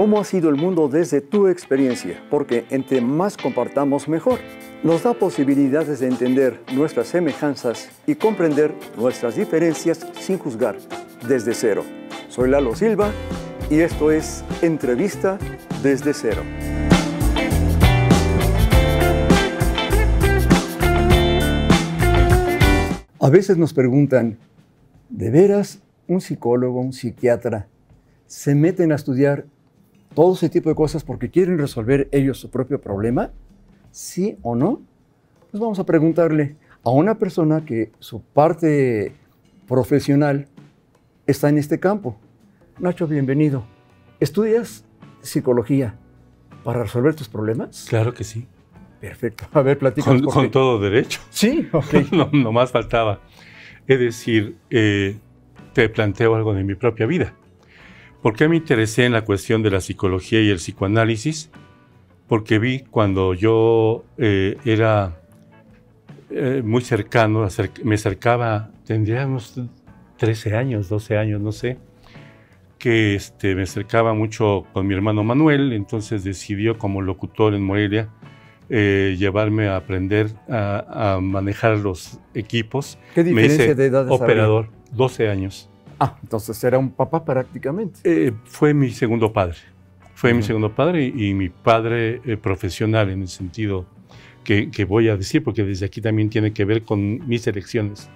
¿Cómo ha sido el mundo desde tu experiencia? Porque entre más compartamos, mejor. Nos da posibilidades de entender nuestras semejanzas y comprender nuestras diferencias sin juzgar, desde cero. Soy Lalo Silva y esto es Entrevista desde Cero. A veces nos preguntan, ¿de veras un psicólogo, un psiquiatra, se meten a estudiar todo ese tipo de cosas porque quieren resolver ellos su propio problema? ¿Sí o no? Pues vamos a preguntarle a una persona que su parte profesional está en este campo. Nacho, bienvenido. ¿Estudias psicología para resolver tus problemas? Claro que sí. Perfecto. A ver, platícanos. Con todo derecho. Sí, ok. No más faltaba. Es decir, te planteo algo de mi propia vida. ¿Por qué me interesé en la cuestión de la psicología y el psicoanálisis? Porque vi cuando yo era muy cercano, me acercaba, tendría unos 13 años, 12 años, no sé, que me acercaba mucho con mi hermano Manuel, entonces decidió como locutor en Morelia llevarme a aprender a manejar los equipos. ¿Qué diferencia de edades operador, había? 12 años. Ah, entonces era un papá prácticamente. Fue mi segundo padre. Fue mi segundo padre y mi padre profesional en el sentido que voy a decir, porque desde aquí también tiene que ver con mis elecciones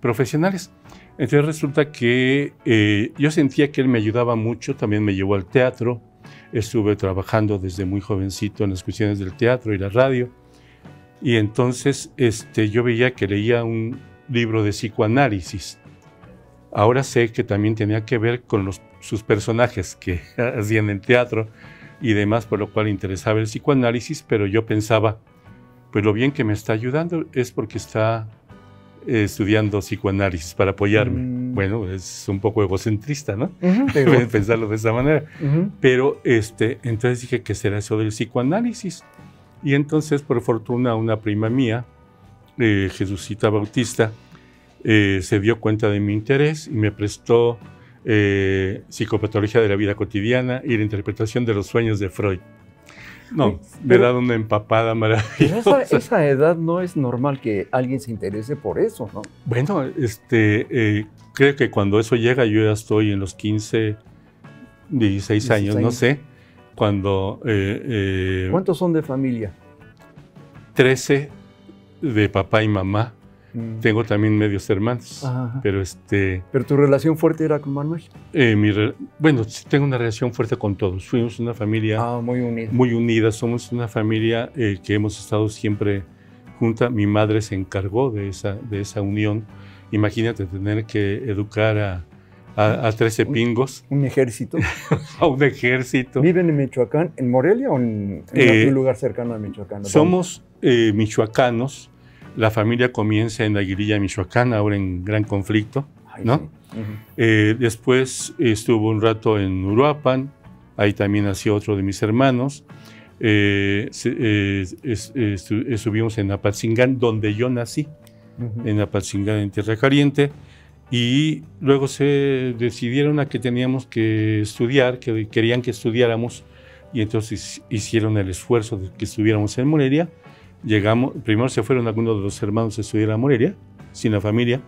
profesionales. Entonces resulta que yo sentía que él me ayudaba mucho, también me llevó al teatro. Estuve trabajando desde muy jovencito en las cuestiones del teatro y la radio. Y entonces yo veía que leía un libro de psicoanálisis. Ahora sé que también tenía que ver con sus personajes que hacían en teatro y demás, por lo cual interesaba el psicoanálisis, pero yo pensaba, pues lo bien que me está ayudando es porque está estudiando psicoanálisis para apoyarme. Bueno, es un poco egocentrista, ¿no? Pensarlo de esa manera. Pero entonces dije, ¿qué será eso del psicoanálisis? Y entonces, por fortuna, una prima mía, Jesucita Bautista, se dio cuenta de mi interés y me prestó Psicopatología de la Vida Cotidiana y la interpretación de los sueños de Freud. No, me ha dado una empapada maravillosa. Esa edad no es normal que alguien se interese por eso, ¿no? Bueno, creo que cuando eso llega, yo ya estoy en los 15, 16 años, no sé, cuando... ¿Cuántos son de familia? 13 de papá y mamá. Tengo también medios hermanos, pero ¿Pero tu relación fuerte era con Manuel? Bueno, tengo una relación fuerte con todos. Fuimos una familia muy unida. Muy unida. Somos una familia que hemos estado siempre junta. Mi madre se encargó de esa unión. Imagínate tener que educar a 13 pingos. ¿Un ejército? A un ejército. ¿Viven en Michoacán, en Morelia o en algún lugar cercano a Michoacán? Somos michoacanos. La familia comienza en Aguililla, Michoacán, ahora en gran conflicto, ¿no? Sí. Después estuvo un rato en Uruapan, ahí también nació otro de mis hermanos. Estuvimos en Apatzingán, donde yo nací, en Apatzingán, en Tierra Caliente, y luego se decidieron a que teníamos que estudiar, que querían que estudiáramos, y entonces hicieron el esfuerzo de que estuviéramos en Morelia. Llegamos, primero se fueron algunos de los hermanos a estudiar a Morelia, sin la familia,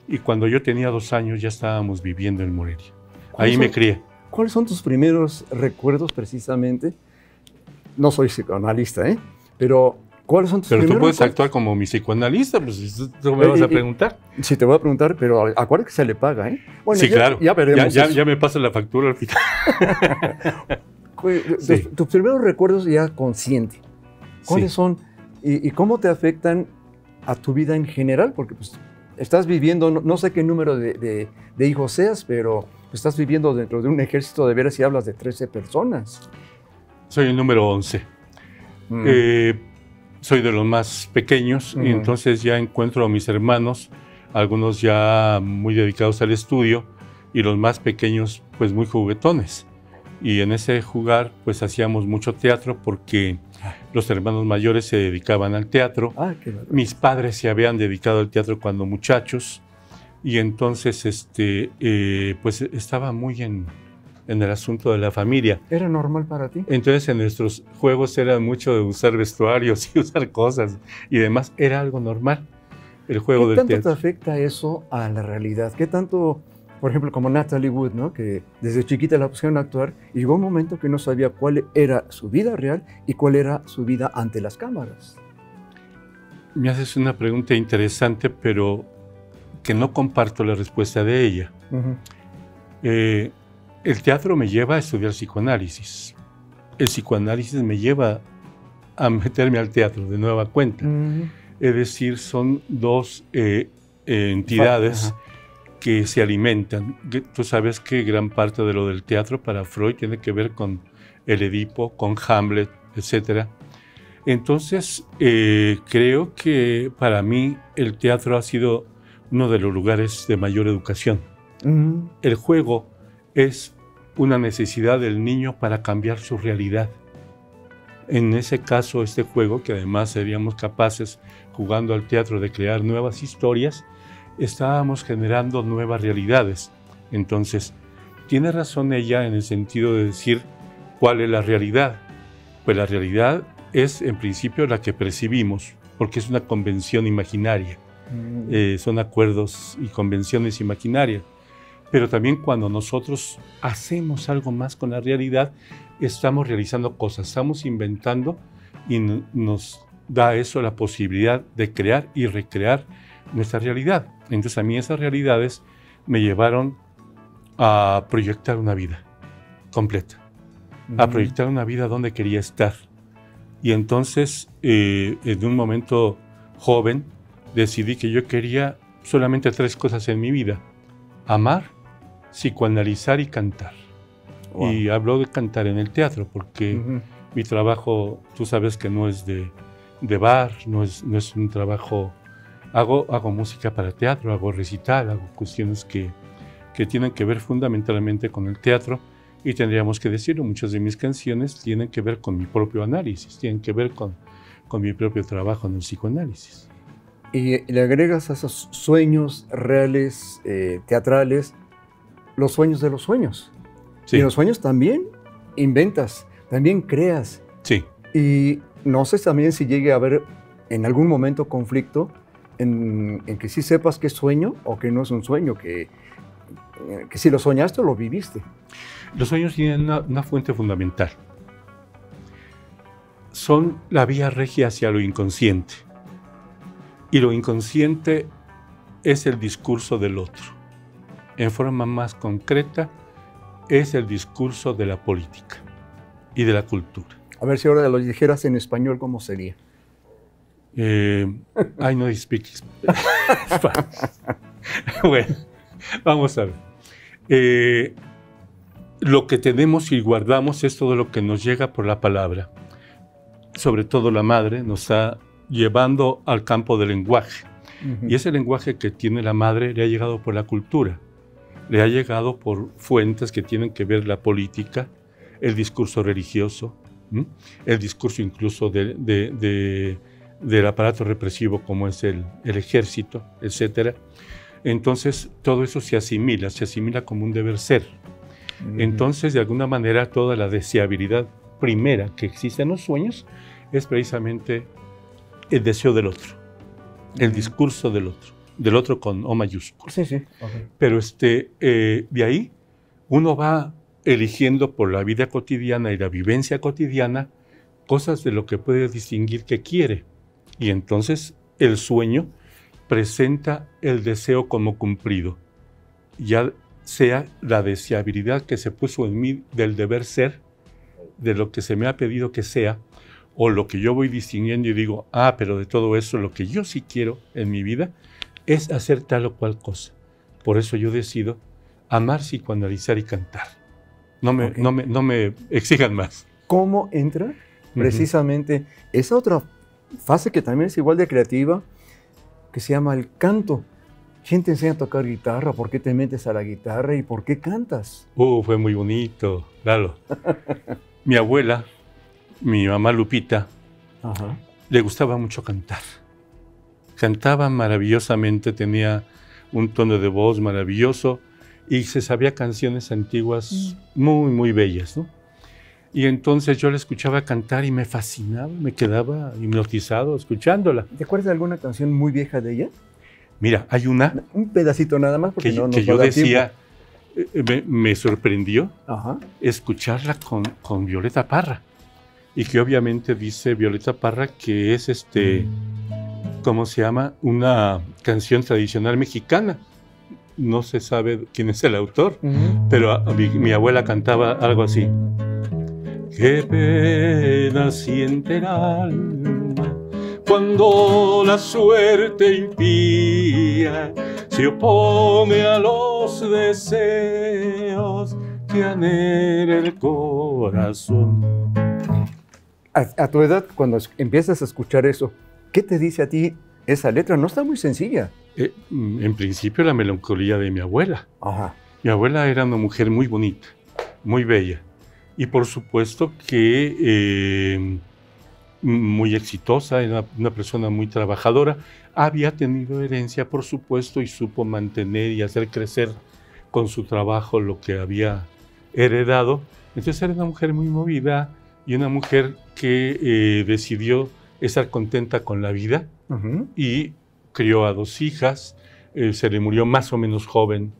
y cuando yo tenía 2 años ya estábamos viviendo en Morelia. Ahí me crié. ¿Cuáles son tus primeros recuerdos precisamente? No soy psicoanalista, pero ¿cuáles son tus primeros recuerdos? Pero tú puedes actuar como mi psicoanalista, pues tú me vas a preguntar. Sí, te voy a preguntar, pero acuérdate que se le paga, ¿eh? Bueno, sí, claro. Ya veremos. Ya me pasa la factura al final. Sí. Tus primeros recuerdos ya consciente, ¿cuáles son? ¿Y cómo te afectan a tu vida en general? Porque pues, estás viviendo, no sé qué número de hijos seas, pero estás viviendo dentro de un ejército de veras y hablas de 13 personas. Soy el número 11. Soy de los más pequeños y entonces ya encuentro a mis hermanos, algunos ya muy dedicados al estudio y los más pequeños pues muy juguetones. Y en ese jugar pues hacíamos mucho teatro porque los hermanos mayores se dedicaban al teatro. Mis padres se habían dedicado al teatro cuando muchachos y entonces pues estaba muy en en el asunto de la familia. ¿Era normal para ti? Entonces en nuestros juegos era mucho de usar vestuarios y usar cosas y demás. Era algo normal, el juego del teatro. ¿Qué tanto te afecta eso a la realidad? ¿Qué tanto, por ejemplo, como Natalie Wood, ¿no? Que desde chiquita la pusieron a actuar y llegó un momento que no sabía cuál era su vida real y cuál era su vida ante las cámaras? Me haces una pregunta interesante, pero que no comparto la respuesta de ella. El teatro me lleva a estudiar psicoanálisis. El psicoanálisis me lleva a meterme al teatro de nueva cuenta. Es decir, son dos entidades que se alimentan. Tú sabes que gran parte de lo del teatro para Freud tiene que ver con el Edipo, con Hamlet, etc. Entonces, creo que para mí el teatro ha sido uno de los lugares de mayor educación. El juego es una necesidad del niño para cambiar su realidad. En ese caso, este juego, que además seríamos capaces, jugando al teatro, de crear nuevas historias, estábamos generando nuevas realidades. Entonces, tiene razón ella en el sentido de decir cuál es la realidad. Pues la realidad es, en principio, la que percibimos, porque es una convención imaginaria. Son acuerdos y convenciones imaginarias. Pero también cuando nosotros hacemos algo más con la realidad, estamos realizando cosas, estamos inventando y nos da eso la posibilidad de crear y recrear nuestra realidad. Entonces a mí esas realidades me llevaron a proyectar una vida completa, a proyectar una vida donde quería estar. Y entonces, en un momento joven, decidí que yo quería solamente 3 cosas en mi vida: amar, psicoanalizar y cantar. Wow. Y hablo de cantar en el teatro porque mi trabajo, tú sabes que no es de bar, no es un trabajo. Hago música para teatro, hago recital, hago cuestiones que tienen que ver fundamentalmente con el teatro, y tendríamos que decirlo, muchas de mis canciones tienen que ver con mi propio análisis, tienen que ver con mi propio trabajo en el psicoanálisis. Y le agregas a esos sueños reales, teatrales, los sueños de los sueños. Sí. Y en los sueños también inventas, también creas. Sí. Y no sé también si llegue a haber en algún momento conflicto en que sí sepas que es sueño o que no es un sueño, que si lo soñaste o lo viviste. Los sueños tienen una fuente fundamental. Son la vía regia hacia lo inconsciente. Y lo inconsciente es el discurso del otro. En forma más concreta, es el discurso de la política y de la cultura. A ver si ahora lo dijeras en español, ¿cómo sería? I no speak Spanish. Bueno, vamos a ver. Lo que tenemos y guardamos es todo lo que nos llega por la palabra. Sobre todo la madre nos está llevando al campo del lenguaje. Y ese lenguaje que tiene la madre le ha llegado por la cultura, le ha llegado por fuentes que tienen que ver la política, el discurso religioso, el discurso incluso del aparato represivo como es el ejército, etc. Entonces todo eso se asimila como un deber ser. Entonces, de alguna manera, toda la deseabilidad primera que existe en los sueños es precisamente el deseo del otro, el discurso del otro con O mayúscula. Sí, sí. Okay. Pero de ahí uno va eligiendo por la vida cotidiana y la vivencia cotidiana cosas de lo que puede distinguir que quiere. Y entonces el sueño presenta el deseo como cumplido, ya sea la deseabilidad que se puso en mí del deber ser, de lo que se me ha pedido que sea, o lo que yo voy distinguiendo y digo, pero de todo eso lo que yo sí quiero en mi vida es hacer tal o cual cosa. Por eso yo decido amar, psicoanalizar y cantar. No me exijan más. ¿Cómo entra precisamente esa otra fase que también es igual de creativa, que se llama el canto? ¿Quién te enseña a tocar guitarra? ¿Por qué te metes a la guitarra y por qué cantas? Fue muy bonito, claro. Mi abuela, mi mamá Lupita, le gustaba mucho cantar. Cantaba maravillosamente, tenía un tono de voz maravilloso y se sabía canciones antiguas muy, muy bellas, ¿no? Y entonces yo la escuchaba cantar y me fascinaba, me quedaba hipnotizado escuchándola. ¿Te acuerdas de alguna canción muy vieja de ella? Mira, hay una Un pedacito nada más, porque que, no nos que va a yo dar decía, me sorprendió Ajá. escucharla con Violeta Parra. Y que obviamente dice Violeta Parra que es ¿cómo se llama? Una canción tradicional mexicana. No se sabe quién es el autor, pero mi abuela cantaba algo así. Qué pena siente el alma cuando la suerte impía se opone a los deseos que anhela el corazón. A tu edad, cuando empiezas a escuchar eso, ¿qué te dice a ti esa letra? No está muy sencilla. En principio la melancolía de mi abuela. Ajá. Mi abuela era una mujer muy bonita, muy bella. Y por supuesto que muy exitosa, era una persona muy trabajadora. Había tenido herencia, por supuesto, y supo mantener y hacer crecer con su trabajo lo que había heredado. Entonces era una mujer muy movida y una mujer que decidió estar contenta con la vida y crió a 2 hijas. Se le murió más o menos joven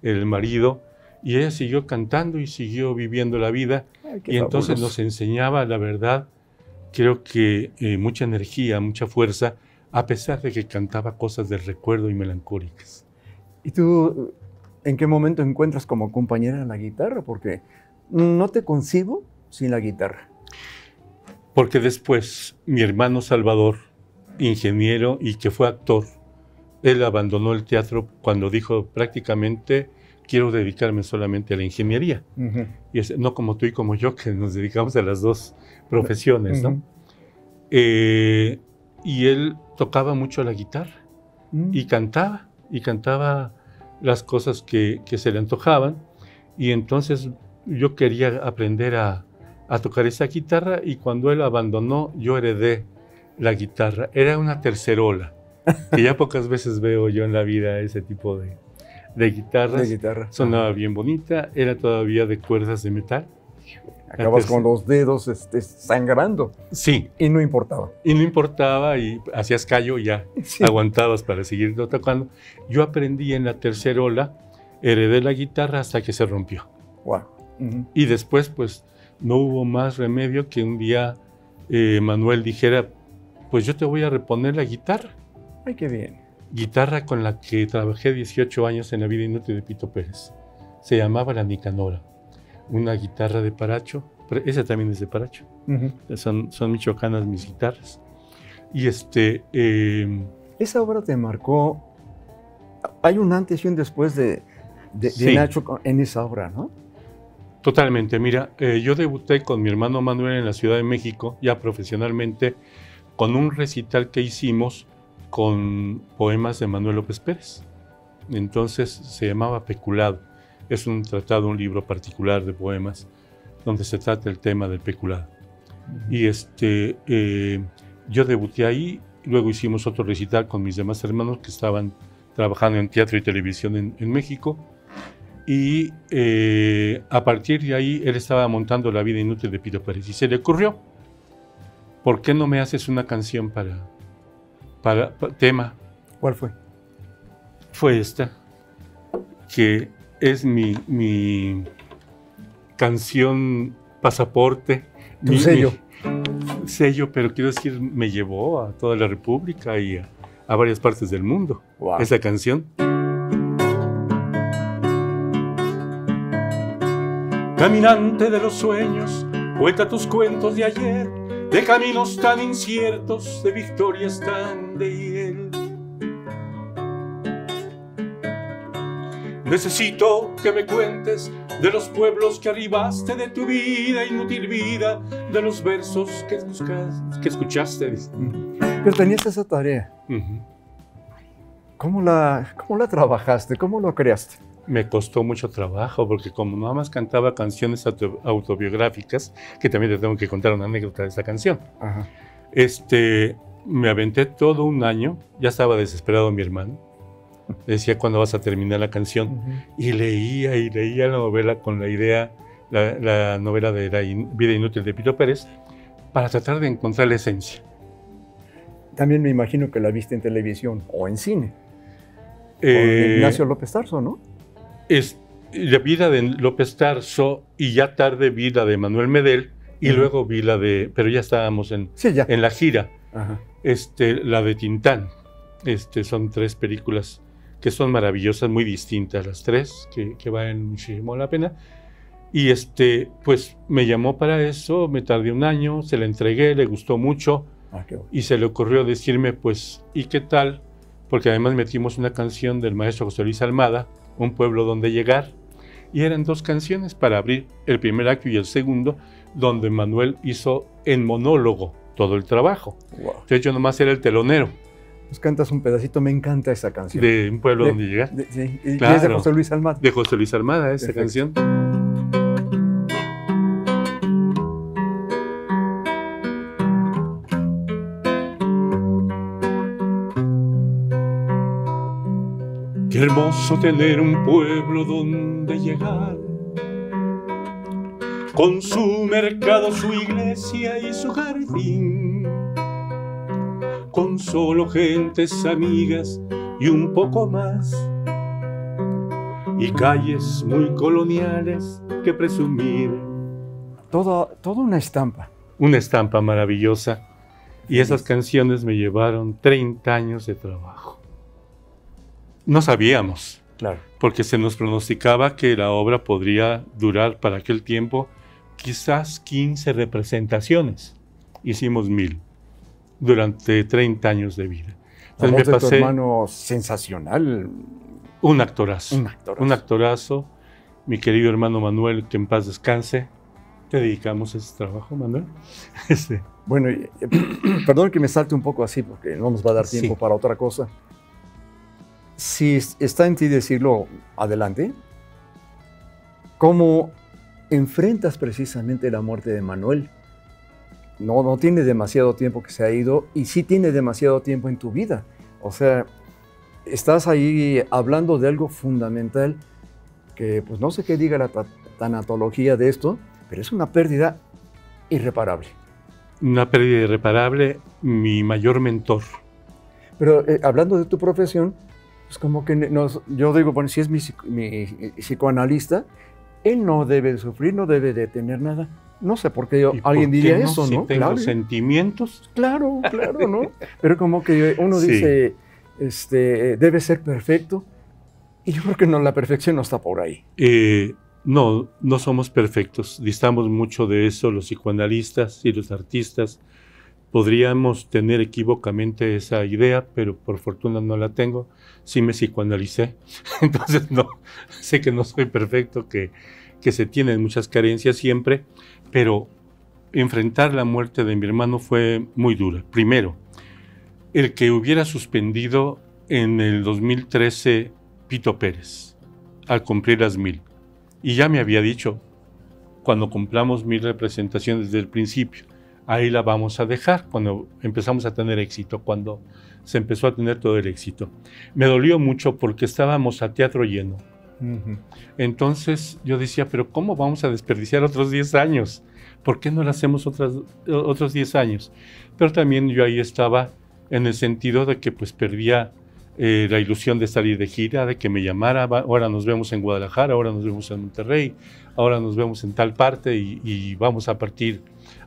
el marido. Y ella siguió cantando y siguió viviendo la vida. Ay, y entonces fabuloso. nos enseñaba, la verdad, creo que mucha energía, mucha fuerza, a pesar de que cantaba cosas de recuerdo y melancólicas. ¿Y tú en qué momento encuentras como compañera la guitarra? Porque no te concibo sin la guitarra. Porque después mi hermano Salvador, ingeniero y que fue actor, él abandonó el teatro cuando dijo prácticamente quiero dedicarme solamente a la ingeniería. Y no como tú y como yo, que nos dedicamos a las 2 profesiones, ¿no? Y él tocaba mucho la guitarra y cantaba las cosas que se le antojaban. Y entonces yo quería aprender a tocar esa guitarra y cuando él abandonó, yo heredé la guitarra. Era una tercerola, que ya pocas veces veo yo en la vida ese tipo de guitarras. De guitarra. Sonaba bien bonita, era todavía de cuerdas de metal. Acabas con los dedos sangrando. Sí. Y no importaba. Y no importaba, y hacías callo y ya aguantabas para seguir tocando. Yo aprendí en la tercerola, heredé la guitarra hasta que se rompió. Wow. Y después, pues, no hubo más remedio que un día Manuel dijera, pues yo te voy a reponer la guitarra. Ay, qué bien. Guitarra con la que trabajé 18 años en La vida inútil de Pito Pérez. Se llamaba la Nicanora. Una guitarra de Paracho. Esa también es de Paracho. Son michoacanas mis guitarras. Y esa obra te marcó. Hay un antes y un después de Sí. Nacho en esa obra, ¿no? Totalmente. Mira, yo debuté con mi hermano Manuel en la Ciudad de México, ya profesionalmente, con un recital que hicimos con poemas de Manuel López Pérez. Entonces se llamaba Peculado. Es un tratado, un libro particular de poemas donde se trata el tema del peculado. Y yo debuté ahí, luego hicimos otro recital con mis demás hermanos que estaban trabajando en teatro y televisión en México. Y a partir de ahí él estaba montando La vida inútil de Pito Pérez y se le ocurrió, ¿por qué no me haces una canción para tema? ¿Cuál fue? Fue esta, que es mi canción pasaporte. Tu sello. Mi sello, pero quiero decir, me llevó a toda la República y a varias partes del mundo. Wow. Esa canción. Caminante de los sueños, cuenta tus cuentos de ayer, de caminos tan inciertos, de victorias tan de hiel. Necesito que me cuentes de los pueblos que arribaste, de tu vida, inútil vida, de los versos que escuchaste. Pero tenías esa tarea. ¿Cómo la trabajaste? ¿Cómo lo creaste? Me costó mucho trabajo porque como nada más cantaba canciones autobiográficas, que también te tengo que contar una anécdota de esa canción. Ajá. Me aventé todo un año, ya estaba desesperado mi hermano, Decía, ¿cuándo vas a terminar la canción? Y leía la novela con la idea, la novela de La vida inútil de Pito Pérez, para tratar de encontrar la esencia. También me imagino que la viste en televisión o en cine. Con Ignacio López Tarso, ¿no? Es la vida de López Tarso y ya tarde vi la de Manuel Medel y luego vi la de, pero ya estábamos en la gira, la de Tintán. Son 3 películas que son maravillosas, muy distintas las 3, que valen muchísimo la pena. Y pues me llamó para eso, me tardé 1 año, se la entregué, le gustó mucho y se le ocurrió decirme, pues, ¿y qué tal? Porque además metimos una canción del maestro José Luis Almada, Un pueblo donde llegar, y eran 2 canciones para abrir el primer acto y el segundo, donde Manuel hizo en monólogo todo el trabajo. Wow. Entonces yo nomás era el telonero. Nos cantas un pedacito, me encanta esa canción. De Un pueblo donde llegar. Sí, y es de José Luis Almada. De José Luis Almada, esa canción. Qué hermoso tener un pueblo donde llegar, con su mercado, su iglesia y su jardín, con solo gentes amigas y un poco más, y calles muy coloniales que presumir. Toda una estampa. Una estampa maravillosa. Y esas canciones me llevaron 30 años de trabajo. No sabíamos, claro, porque se nos pronosticaba que la obra podría durar para aquel tiempo quizás 15 representaciones. Hicimos 1000 durante 30 años de vida. La voz de tu hermano, sensacional. Un actorazo. Un actorazo. Un actorazo. Mi querido hermano Manuel, que en paz descanse. Te dedicamos a ese trabajo, Manuel. Bueno, perdón que me salte un poco así, porque no nos va a dar tiempo para otra cosa. Si está en ti decirlo, adelante. ¿Cómo enfrentas precisamente la muerte de Manuel? No tiene demasiado tiempo que se ha ido y sí tiene demasiado tiempo en tu vida. O sea, estás ahí hablando de algo fundamental que pues no sé qué diga la tanatología de esto, pero es una pérdida irreparable. Una pérdida irreparable, mi mayor mentor. Pero hablando de tu profesión, pues como que yo digo, bueno, si es mi psicoanalista, él no debe de sufrir, no debe de tener nada. No sé por qué alguien diría eso, ¿no? Si tengo sentimientos. Claro, ¿no? Pero como que uno dice, debe ser perfecto. Y yo creo que no, la perfección no está por ahí. No somos perfectos. Distamos mucho de eso los psicoanalistas y los artistas. Podríamos tener equívocamente esa idea, pero por fortuna no la tengo. Sí me psicoanalicé, entonces no, sé que no soy perfecto, que se tienen muchas carencias siempre, pero enfrentar la muerte de mi hermano fue muy dura. Primero, el que hubiera suspendido en el 2013 Pito Pérez, al cumplir las 1000. Y ya me había dicho, cuando cumplamos 1000 representaciones desde el principio, ahí la vamos a dejar, cuando empezamos a tener éxito, cuando se empezó a tener todo el éxito. Me dolió mucho porque estábamos a teatro lleno. Entonces yo decía, pero ¿cómo vamos a desperdiciar otros 10 años? ¿Por qué no lo hacemos otros 10 años? Pero también yo ahí estaba en el sentido de que pues perdía la ilusión de salir de gira, de que me llamara, ahora nos vemos en Guadalajara, ahora nos vemos en Monterrey, ahora nos vemos en tal parte y vamos a partir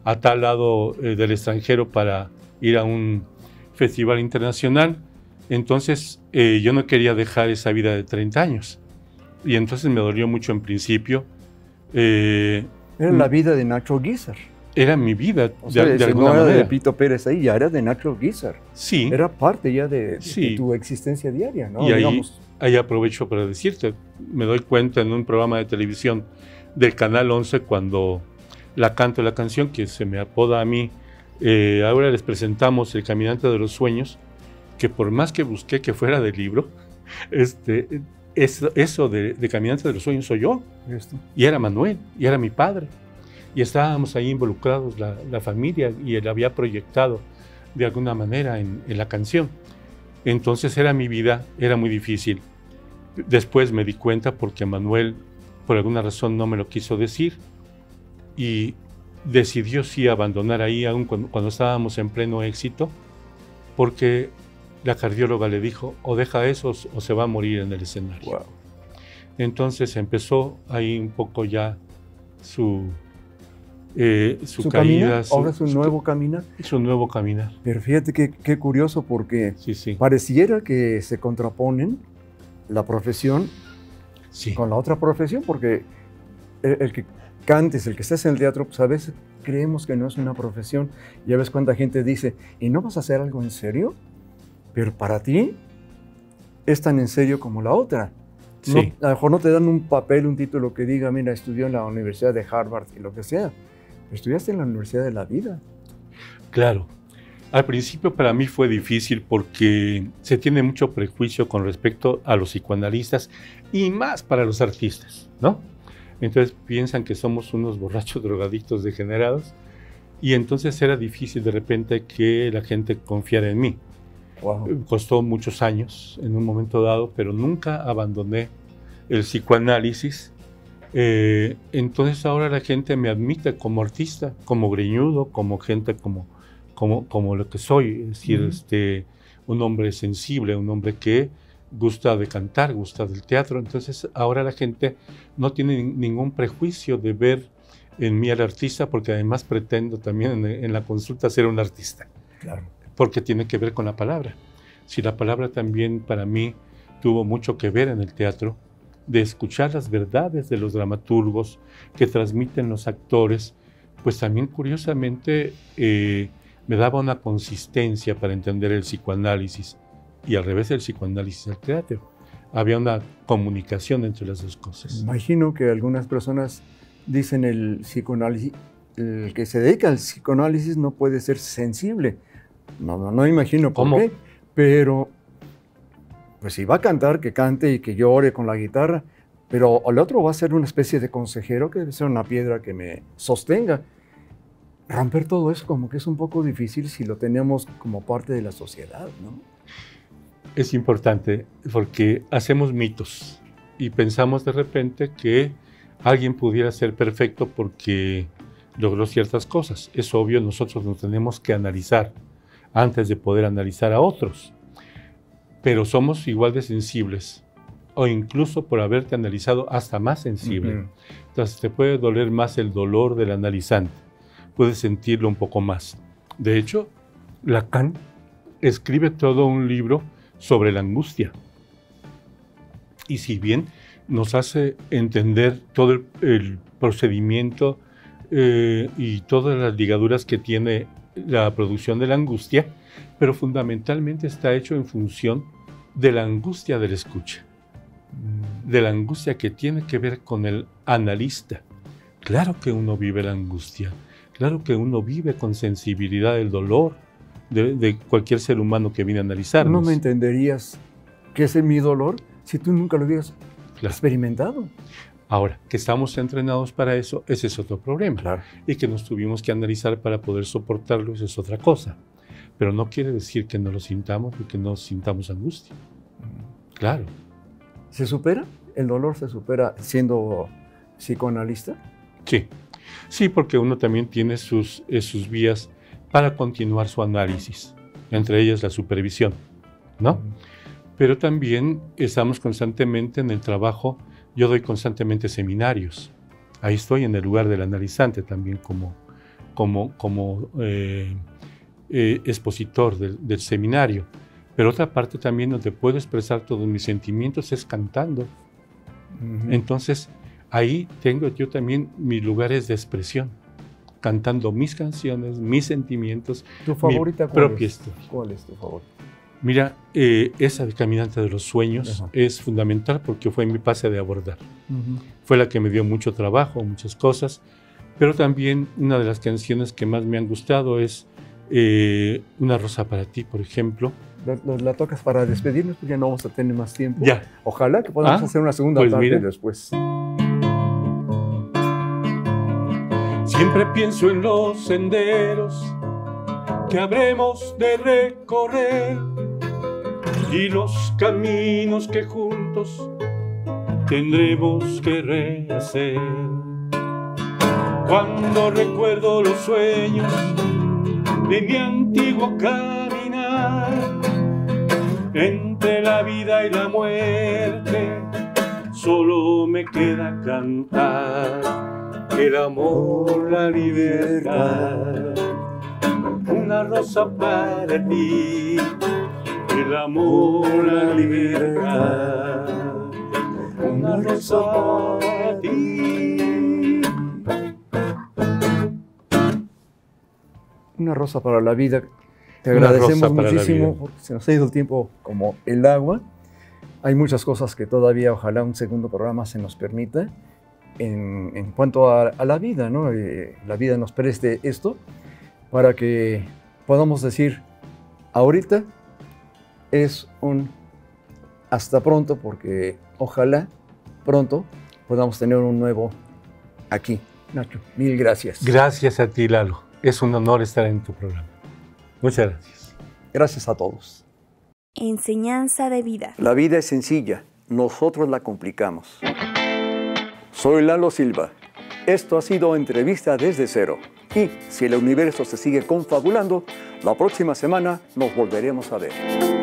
a tal lado del extranjero para ir a un festival internacional. Entonces yo no quería dejar esa vida de 30 años. Y entonces me dolió mucho en principio. Era la vida de Nacho Guízar. Era mi vida, o sea, de alguna manera. No era de Pito Pérez ahí, ya era de Nacho Guízar. Sí. Era parte ya de tu existencia diaria, ¿no? Y ahí aprovecho para decirte, me doy cuenta en un programa de televisión del Canal 11 cuando canto la canción que se me apoda a mí. Ahora les presentamos El Caminante de los Sueños, que por más que busqué que fuera del libro, eso de Caminante de los Sueños soy yo. Y era Manuel, y era mi padre. Y estábamos ahí involucrados, la familia, y él había proyectado de alguna manera en la canción. Entonces era mi vida, era muy difícil. Después me di cuenta porque Manuel, por alguna razón, no me lo quiso decir y decidió sí abandonar ahí, aún cuando estábamos en pleno éxito, porque la cardióloga le dijo, o deja eso o se va a morir en el escenario. Wow. Entonces empezó ahí un poco ya su caída. caída. Ahora su nuevo caminar. Su nuevo caminar. Pero fíjate qué curioso, porque Sí. pareciera que se contraponen la profesión con la otra profesión, porque el que cantes, el que estés en el teatro, pues a veces creemos que no es una profesión. Ya ves cuánta gente dice, ¿y no vas a hacer algo en serio? Pero para ti es tan en serio como la otra. Sí. No, a lo mejor no te dan un papel, un título que diga, mira, estudió en la Universidad de Harvard y lo que sea. Estudiaste en la Universidad de la Vida. Claro. Al principio para mí fue difícil porque se tiene mucho prejuicio con respecto a los psicoanalistas y más para los artistas, ¿no? Entonces piensan que somos unos borrachos drogadictos degenerados y entonces era difícil de repente que la gente confiara en mí. Wow. Costó muchos años en un momento dado, pero nunca abandoné el psicoanálisis. Entonces ahora la gente me admite como artista, como greñudo, como gente como lo que soy, es decir, un hombre sensible, un hombre que gusta de cantar, gusta del teatro. Entonces ahora la gente no tiene ningún prejuicio de ver en mí al artista, porque además pretendo también en la consulta ser un artista. Claro. Porque tiene que ver con la palabra. Si la palabra también para mí tuvo mucho que ver en el teatro, de escuchar las verdades de los dramaturgos que transmiten los actores, pues también curiosamente me daba una consistencia para entender el psicoanálisis y al revés del psicoanálisis al teatro. Había una comunicación entre las dos cosas. Imagino que algunas personas dicen el psicoanálisis, el que se dedica al psicoanálisis no puede ser sensible. No imagino por qué, pero pues si va a cantar, que cante y que llore con la guitarra, pero el otro va a ser una especie de consejero que debe ser una piedra que me sostenga. Romper todo eso como que es un poco difícil si lo tenemos como parte de la sociedad, ¿no? Es importante porque hacemos mitos y pensamos de repente que alguien pudiera ser perfecto porque logró ciertas cosas. Es obvio, nosotros nos tenemos que analizar antes de poder analizar a otros. Pero somos igual de sensibles, o incluso por haberte analizado hasta más sensible. Entonces te puede doler más el dolor del analizante, puedes sentirlo un poco más. De hecho, Lacan escribe todo un libro sobre la angustia. Y si bien nos hace entender todo el procedimiento y todas las ligaduras que tiene la producción de la angustia, pero fundamentalmente está hecho en función de la angustia del escucha, de la angustia que tiene que ver con el analista. Claro que uno vive la angustia, claro que uno vive con sensibilidad el dolor de cualquier ser humano que viene a analizarnos. No me entenderías qué es mi dolor si tú nunca lo hubieras experimentado. Ahora, que estamos entrenados para eso, ese es otro problema. Claro. Y que nos tuvimos que analizar para poder soportarlo, eso es otra cosa. Pero no quiere decir que no lo sintamos y que no sintamos angustia. Claro. ¿Se supera? ¿El dolor se supera siendo psicoanalista? Sí. Sí, porque uno también tiene sus vías para continuar su análisis, entre ellas la supervisión, ¿no? Pero también estamos constantemente en el trabajo. Yo doy constantemente seminarios. Ahí estoy en el lugar del analizante también como expositor del seminario. Pero otra parte también donde puedo expresar todos mis sentimientos es cantando. Entonces, ahí tengo yo también mis lugares de expresión, cantando mis canciones, mis sentimientos, ¿Tu favorita mi propia historia. ¿Cuál es tu favorita? Mira, esa de Caminante de los Sueños es fundamental porque fue mi pase de abordar. Fue la que me dio mucho trabajo, muchas cosas, pero también una de las canciones que más me han gustado es Una rosa para ti, por ejemplo. La tocas para despedirnos porque ya no vamos a tener más tiempo. Ya. Ojalá que podamos hacer una segunda pues parte mira. después. Siempre pienso en los senderos que habremos de recorrer. y los caminos que juntos tendremos que rehacer. Cuando recuerdo los sueños de mi antiguo caminar, entre la vida y la muerte, solo me queda cantar el amor, la libertad. Una rosa para ti, el amor, la libertad. Una rosa para ti. Una rosa para la vida. Te agradecemos muchísimo porque se nos ha ido el tiempo como el agua. Hay muchas cosas que todavía, ojalá un segundo programa se nos permita en cuanto a la vida, ¿no? La vida nos preste esto para que podamos decir, ahorita es un hasta pronto, porque ojalá pronto podamos tener un nuevo aquí. Nacho, mil gracias. Gracias a ti, Lalo. Es un honor estar en tu programa. Muchas gracias. Gracias a todos. Enseñanza de vida. La vida es sencilla, nosotros la complicamos. Soy Lalo Silva. Esto ha sido Entrevista desde Cero. Y si el universo se sigue confabulando, la próxima semana nos volveremos a ver.